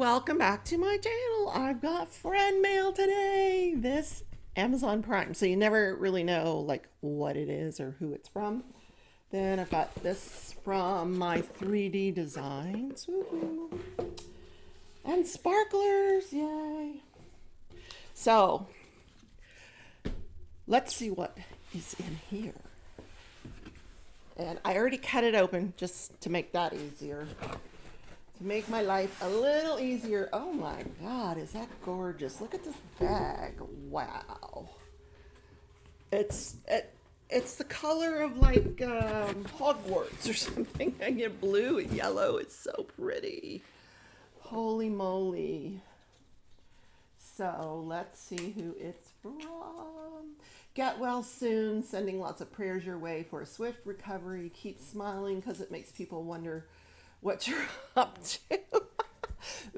welcome back to my channel. I've got friend mail today. This Amazon Prime, so you never really know like what it is or who it's from. Then I've got this from my 3D designs. Woo-hoo. And sparklers, yay. So let's see what is in here. And I already cut it open just to make that easier. To make my life a little easier. Oh my God, is that gorgeous? Look at this bag. Wow. It's the color of like Hogwarts or something. I get blue and yellow. It's so pretty. Holy moly. So let's see who it's from. Get well soon. Sending lots of prayers your way for a swift recovery. Keep smiling because it makes people wonder what you're up to.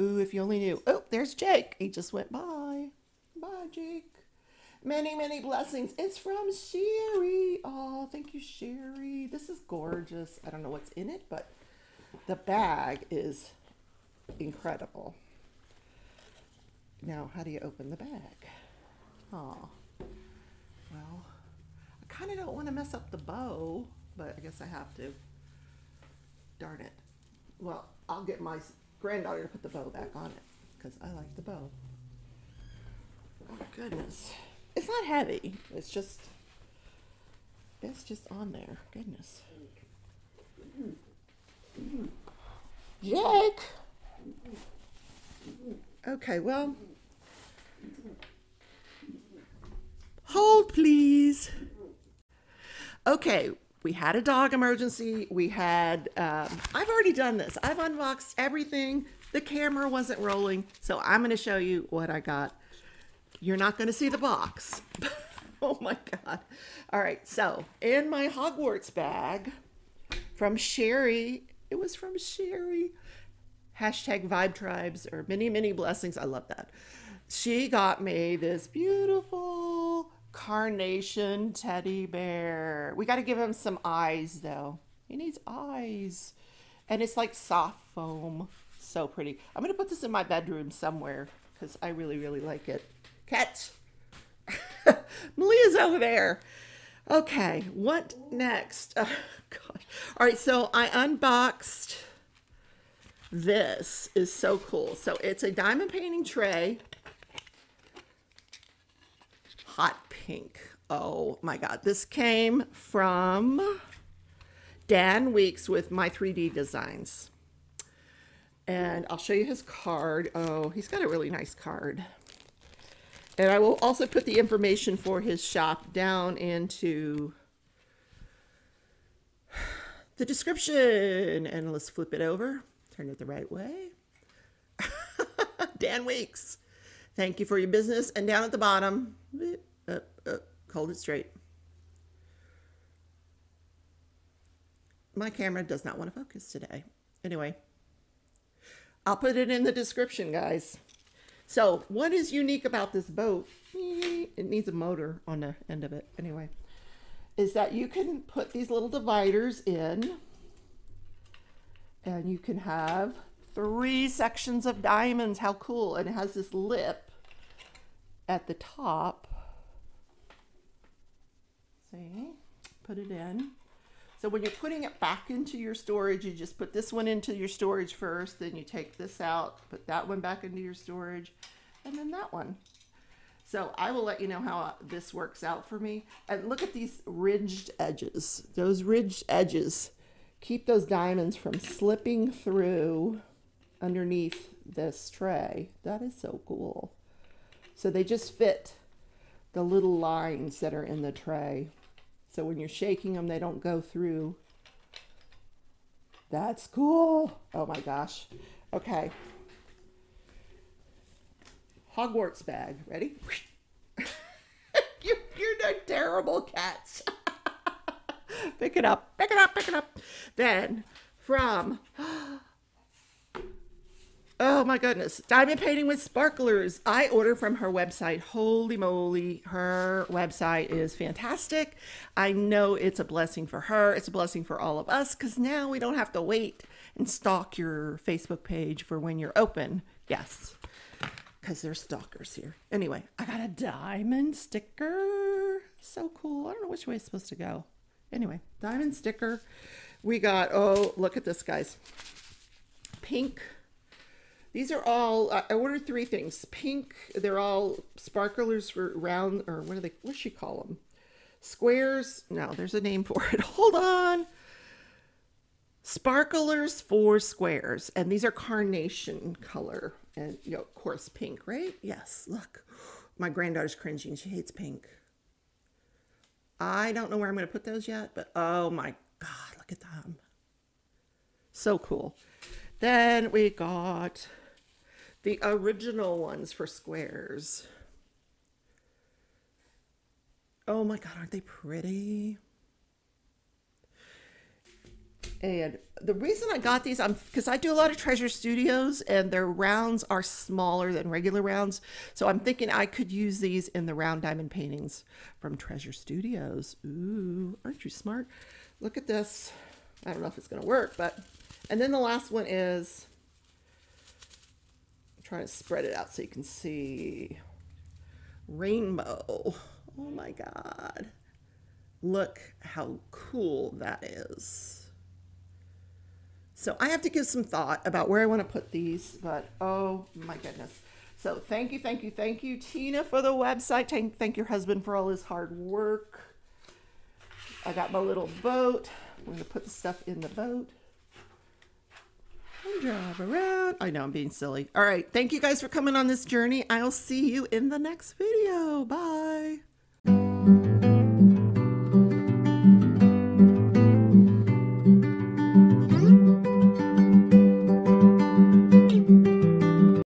Ooh, if you only knew. Oh, there's Jake. He just went by. Bye, Jake. Many, many blessings. It's from Sherry. Oh, thank you, Sherry. This is gorgeous. I don't know what's in it, but the bag is incredible. Now, how do you open the bag? Oh, well, I kind of don't want to mess up the bow, but I guess I have to. Darn it. Well, I'll get my granddaughter to put the bow back on it because I like the bow. Oh, goodness. It's not heavy. It's just on there. Goodness. Jake. Okay, well, hold please. Okay, we had a dog emergency. We had, I've already done this. I've unboxed everything. The camera wasn't rolling, so I'm going to show you what I got. You're not going to see the box. Oh my God. All right, so in my Hogwarts bag from Sherry, it was from Sherry. Hashtag Vibe Tribes or many, many blessings. I love that. She got me this beautiful carnation teddy bear. We got to give him some eyes though. He needs eyes. And it's like soft foam. So pretty. I'm going to put this in my bedroom somewhere because I really, really like it. Catch. Malia's over there. Okay, what next? Oh, gosh. All right, so I unboxed. This is so cool. So it's a diamond painting tray. Hot pink. Oh my God. This came from Dan Weeks with my 3D designs. And I'll show you his card. Oh, he's got a really nice card. And I will also put the information for his shop down into the description. And let's flip it over. Turn it the right way. Dan Weeks. Thank you for your business. And down at the bottom, hold it straight. My camera does not want to focus today. Anyway, I'll put it in the description, guys. So what is unique about this boat? It needs a motor on the end of it. Anyway, is that you can put these little dividers in. And you can have 3 sections of diamonds. How cool. And it has this lip at the top. See? Put it in. So when you're putting it back into your storage, you just put this one into your storage first. Then you take this out, put that one back into your storage, and then that one. So I will let you know how this works out for me. And look at these ridged edges. Those ridged edges keep those diamonds from slipping through underneath this tray. That is so cool. So they just fit the little lines that are in the tray. So when you're shaking them, they don't go through. That's cool. Oh my gosh. Okay. Hogwarts bag. Ready? You're the terrible cats. Pick it up, pick it up, pick it up. Then from, oh my goodness, diamond painting with sparklers. I order from her website. Holy moly, her website is fantastic. I know it's a blessing for her. It's a blessing for all of us because now we don't have to wait and stalk your Facebook page for when you're open. Yes, because they're stalkers here. Anyway, I got a diamond sticker. So cool. I don't know which way it's supposed to go. Anyway, diamond sticker. We got, oh, look at this, guys. Pink. These are all, I ordered 3 things. Pink, they're all sparklers for round, or what she call them? Squares. No, there's a name for it. Hold on. Sparklers for squares. And these are carnation color. And, you know, of course, pink, right? Yes, look. My granddaughter's cringing. She hates pink. I don't know where I'm going to put those yet, but oh my God, look at them. So cool. Then we got the original ones for squares. Oh my God, aren't they pretty? And the reason I got these, because I do a lot of Treasure Studios and their rounds are smaller than regular rounds. So I'm thinking I could use these in the round diamond paintings from Treasure Studios. Ooh, aren't you smart? Look at this. I don't know if it's going to work, but, and then the last one is, I'm trying to spread it out so you can see. Rainbow. Oh my God. Look how cool that is. So I have to give some thought about where I want to put these, but oh my goodness. So thank you, Tina, for the website. Thank your husband for all his hard work. I got my little boat. I'm going to put the stuff in the boat and drive around. I know I'm being silly. All right. Thank you guys for coming on this journey. I'll see you in the next video. Bye.